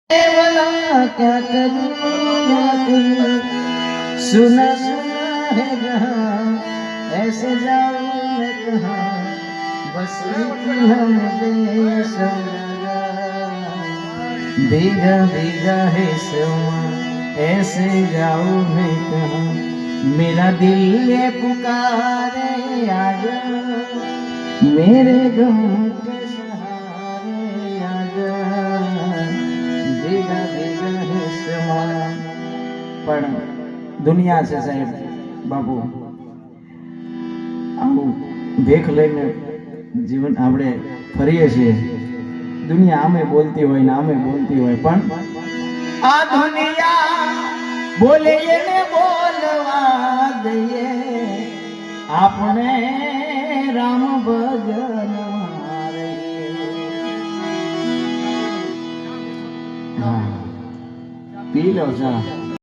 वाला क्या करूं सुना सुना है जहां ऐसे जाऊं मैं कहां बस हम देश भीगा भीगा है समा ऐसे जाऊं मैं कहां मेरा दिल ये पुकारे आजा मेरे गम के सहारे आजा भीगा भीगा है समा પણ દુનિયા છે સાહેબ બાપુ આવું ભેખ લઈને જીવન આપણે ફરીએ છીએ દુનિયા આમે બોલતી હોય ને આમે બોલતી હોય પણ આ દુનિયા બોલે એને બોલવા દઈએ આપણે રામ ભજન પી લો ચા